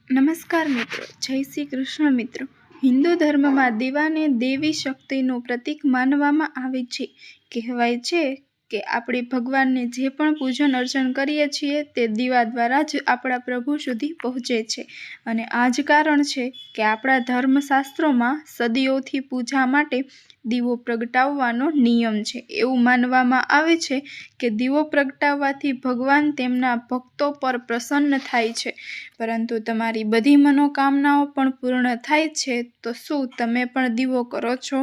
નમસ્કાર મિત્રો, જય શ્રી કૃષ્ણ મિત્રો। હિન્દુ ધર્મમાં દીવાને દેવી શક્તિનું પ્રતીક માનવામાં આવે છે। કહેવાય છે કે આપણે ભગવાનને જે પણ પૂજન અર્ચન કરીએ છીએ તે દીવા દ્વારા જ આપણા પ્રભુ સુધી પહોંચે છે અને આ જ કારણ છે કે આપણા ધર્મશાસ્ત્રોમાં સદીઓથી પૂજા માટે દીવો પ્રગટાવવાનો નિયમ છે। એવું માનવામાં આવે છે કે દીવો પ્રગટાવવાથી ભગવાન તેમના ભક્તો પર પ્રસન્ન થાય છે, પરંતુ તમારી બધી મનોકામનાઓ પણ પૂર્ણ થાય છે તો શું તમે પણ દીવો કરો છો?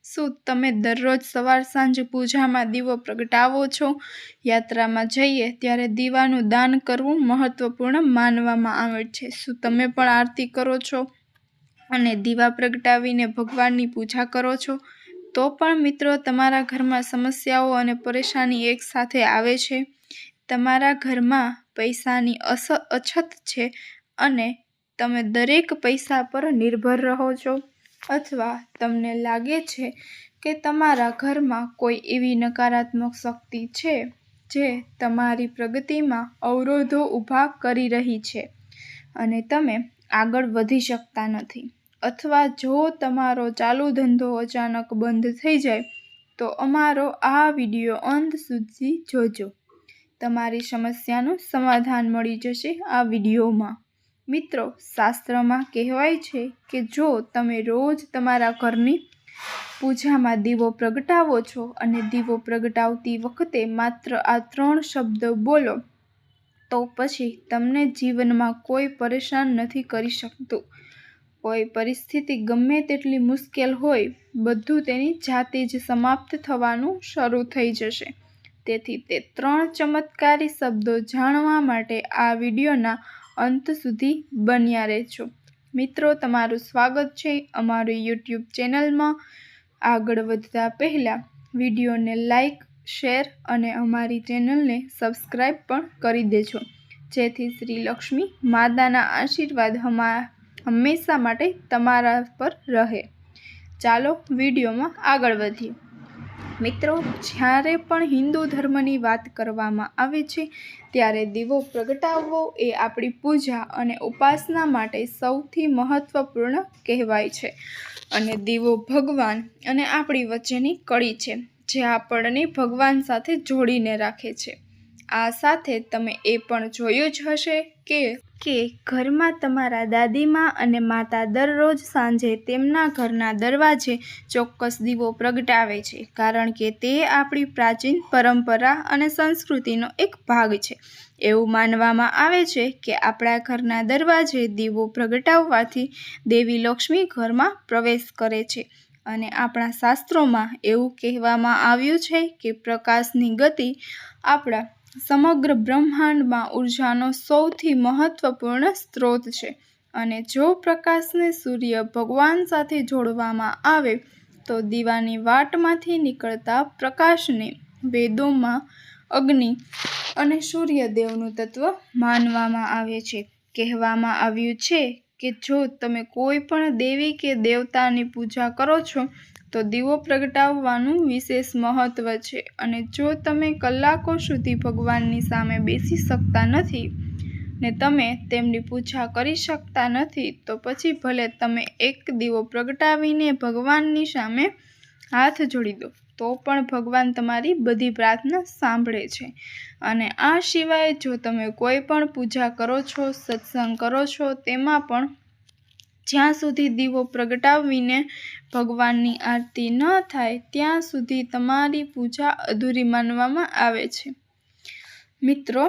શું તમે દરરોજ સવાર સાંજ પૂજામાં દીવો પ્રગટાવો છો? યાત્રામાં જઈએ ત્યારે દીવાનું દાન કરવું મહત્વપૂર્ણ માનવામાં આવે છે। શું તમે પણ આરતી કરો છો અને દીવા પ્રગટાવીને ભગવાનની પૂજા કરો છો? તો પણ મિત્રો, તમારા ઘરમાં સમસ્યાઓ અને પરેશાની એક સાથે આવે છે। તમારા ઘરમાં પૈસાની અછત છે અને તમે દરેક પૈસા પર નિર્ભર રહો છો, અથવા તમને લાગે છે કે તમારા ઘરમાં કોઈ એવી નકારાત્મક શક્તિ છે જે તમારી પ્રગતિમાં અવરોધો ઊભા કરી રહી છે અને તમે આગળ વધી શકતા નથી, અથવા જો તમારો ચાલુ ધંધો અચાનક બંધ થઈ જાય તો અમારો આ વિડીયો અંત સુધી જોજો। તમારી સમસ્યાનું સમાધાન મળી જશે આ વિડીયોમાં। મિત્રો, શાસ્ત્રમાં કહેવાય છે કે જો તમે રોજ તમારા ઘરની પૂજામાં દીવો પ્રગટાવો છો અને દીવો પ્રગટાવતી વખતે માત્ર આ 3 શબ્દો બોલો તો પછી તમને જીવનમાં કોઈ પરેશાન નથી કરી શકતું। કોઈ પરિસ્થિતિ ગમે તેટલી મુશ્કેલ હોય, બધું તેની જાતે જ સમાપ્ત થવાનું શરૂ થઈ જશે। તેથી તે 3 ચમત્કારી શબ્દો જાણવા માટે આ વિડીયોના અંત સુધી બન્યા રહેજો। મિત્રો, તમારું સ્વાગત છે અમારી યુટ્યુબ ચેનલમાં। આગળ વધતા પહેલાં વિડીયોને લાઈક, શેર અને અમારી ચેનલને સબસ્ક્રાઈબ પણ કરી દેજો, જેથી શ્રી લક્ષ્મી માતાના આશીર્વાદ હંમેશા માટે તમારા પર રહે। ચાલો વિડીયોમાં આગળ વધીએ। મિત્રો, જ્યારે પણ હિન્દુ ધર્મની વાત કરવામાં આવે છે ત્યારે દીવો પ્રગટાવવો એ આપણી પૂજા અને ઉપાસના માટે સૌથી મહત્વપૂર્ણ કહેવાય છે અને દીવો ભગવાન અને આપણી વચ્ચેની કડી છે જે આપણને ભગવાન સાથે જોડીને રાખે છે। આ સાથે તમે એ પણ જોયું જ હશે કે ઘરમાં તમારા દાદીમા અને માતા દરરોજ સાંજે તેમના ઘરના દરવાજે ચોક્કસ દીવો પ્રગટાવે છે, કારણ કે તે આપણી પ્રાચીન પરંપરા અને સંસ્કૃતિનો એક ભાગ છે। એવું માનવામાં આવે છે કે આપણા ઘરના દરવાજે દીવો પ્રગટાવવાથી દેવી લક્ષ્મી ઘરમાં પ્રવેશ કરે છે અને આપણા શાસ્ત્રોમાં એવું કહેવામાં આવ્યું છે કે પ્રકાશની ગતિ આપણા સમગ્ર બ્રહ્માંડમાં ઉર્જાનો સૌથી મહત્વપૂર્ણ સ્ત્રોત છે અને જો પ્રકાશને સૂર્ય ભગવાન સાથે જોડવામાં આવે તો દીવાની વાટમાંથી નીકળતા પ્રકાશને વેદોમાં અગ્નિ અને સૂર્યદેવનું તત્વ માનવામાં આવે છે। કહેવામાં આવ્યું છે કે જો તમે કોઈ પણ દેવી કે દેવતાની પૂજા કરો છો તો દીવો પ્રગટાવવાનું વિશેષ મહત્વ છે અને જો તમે કલાકો સુધી ભગવાનની સામે બેસી શકતા નથી ને તમે તેમની પૂજા કરી શકતા નથી તો પછી ભલે તમે એક દીવો પ્રગટાવીને ભગવાનની સામે હાથ જોડી દો તો પણ ભગવાન તમારી બધી પ્રાર્થના સાંભળે છે। અને આ સિવાય જો તમે કોઈ પણ પૂજા કરો છો, સત્સંગ કરો છો, તેમાં પણ જ્યાં સુધી દીવો પ્રગટાવીને ભગવાનની આરતી ન થાય ત્યાં સુધી તમારી પૂજા અધૂરી માનવામાં આવે છે। મિત્રો,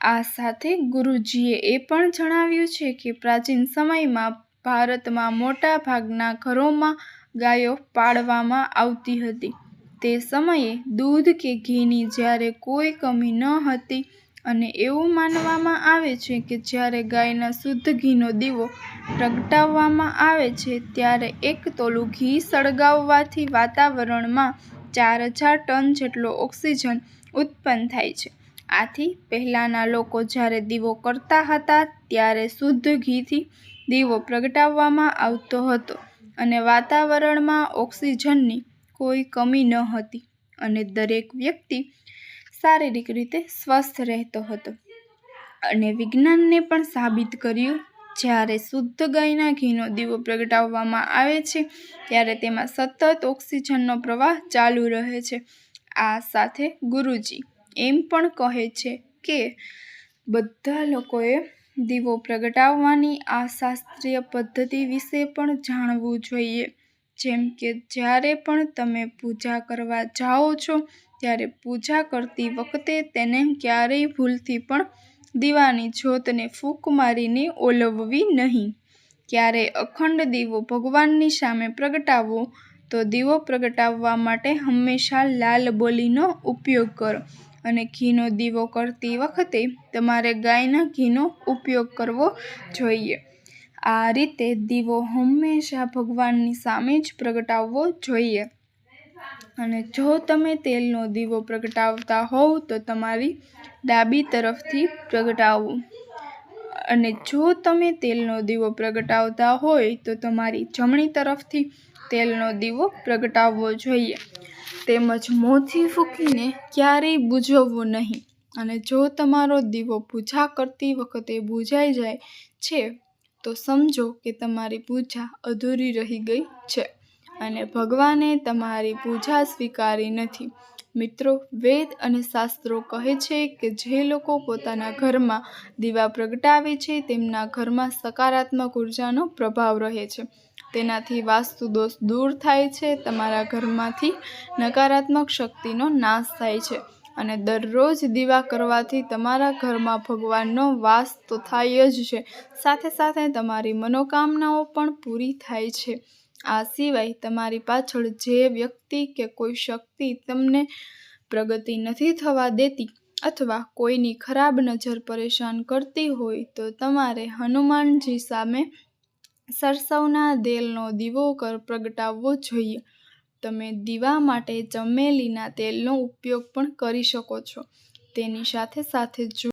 આ સાથે ગુરુજીએ એ પણ જણાવ્યું છે કે પ્રાચીન સમયમાં ભારતમાં મોટા ભાગના ઘરોમાં ગાયો પાળવામાં આવતી હતી। તે સમયે દૂધ કે ઘીની જ્યારે કોઈ કમી ન હતી અને એવું માનવામાં આવે છે કે જ્યારે ગાયના શુદ્ધ ઘીનો દીવો પ્રગટાવવામાં આવે છે ત્યારે 1 તોલું ઘી સળગાવવાથી વાતાવરણમાં 4000 ટન જેટલો ઓક્સિજન ઉત્પન્ન થાય છે। આથી પહેલાંના લોકો જ્યારે દીવો કરતા હતા ત્યારે શુદ્ધ ઘીથી દીવો પ્રગટાવવામાં આવતો હતો અને વાતાવરણમાં ઓક્સિજનની કોઈ કમી ન હતી અને દરેક વ્યક્તિ શારીરિક રીતે સ્વસ્થ રહેતો હતો। અને વિજ્ઞાનને પણ સાબિત કર્યું જ્યારે શુદ્ધ ગાયના ઘીનો દીવો પ્રગટાવવામાં આવે છે ત્યારે તેમાં સતત ઓક્સિજનનો પ્રવાહ ચાલુ રહે છે. આ સાથે ગુરુજી એમ પણ કહે છે કે બધા લોકોએ દીવો પ્રગટાવવાની આ શાસ્ત્રીય પદ્ધતિ વિશે પણ જાણવું જોઈએ. જેમ કે જ્યારે પણ તમે પૂજા કરવા જાઓ છો ત્યારે પૂજા કરતી વખતે તેને ક્યારેય ભૂલથી પણ દીવાની જ્યોતને ફૂંક મારીને ઓલવવી નહીં. ક્યારેય અખંડ દીવો ભગવાનની સામે પ્રગટાવો તો દીવો પ્રગટાવવા માટે હંમેશા લાલ બોલીનો ઉપયોગ કરો અને ઘીનો દીવો કરતી વખતે તમારે ગાયના ઘીનો ઉપયોગ કરવો જોઈએ. આ રીતે દીવો હંમેશા ભગવાનની સામે જ પ્રગટાવવો જોઈએ. અને જો તમે તેલનો દીવો પ્રગટાવતા હોવ તો તમારી ડાબી તરફથી પ્રગટાવવો અને જો તમે તેલનો દીવો પ્રગટાવતા હોય તો તમારી જમણી તરફથી તેલનો દીવો પ્રગટાવવો જોઈએ. તેમજ મોંથી ફૂંકીને ક્યારેય બુઝવવો નહીં. અને જો તમારો દીવો પૂજા કરતી વખતે બુઝાઈ જાય છે તો સમજો કે તમારી પૂજા અધૂરી રહી ગઈ છે અને ભગવાને તમારી પૂજા સ્વીકારી નથી. મિત્રો, વેદ અને શાસ્ત્રો કહે છે કે જે લોકો પોતાના ઘરમાં દીવા પ્રગટાવે છે તેમના ઘરમાં સકારાત્મક ઉર્જાનો પ્રભાવ રહે છે. તેનાથી વાસ્તુ દોષ દૂર થાય છે, તમારા ઘરમાંથી નકારાત્મક શક્તિનો નાશ થાય છે અને દરરોજ દીવા કરવાથી તમારા ઘરમાં ભગવાનનો વાસ તો થાય જ છે, સાથે સાથે તમારી મનોકામનાઓ પણ પૂરી થાય છે. આ સિવાય તમારી પાછળ જે વ્યક્તિ કે કોઈ શક્તિ તમને પ્રગતિ નથી થવા દેતી અથવા કોઈની ખરાબ નજર પરેશાન કરતી હોય તો તમારે હનુમાનજી સામે સરસવના તેલનો દીવો પ્રગટાવવો જોઈએ. તમે દીવા માટે ચમેલીના તેલનો ઉપયોગ પણ કરી શકો છો. તેની સાથે સાથે જો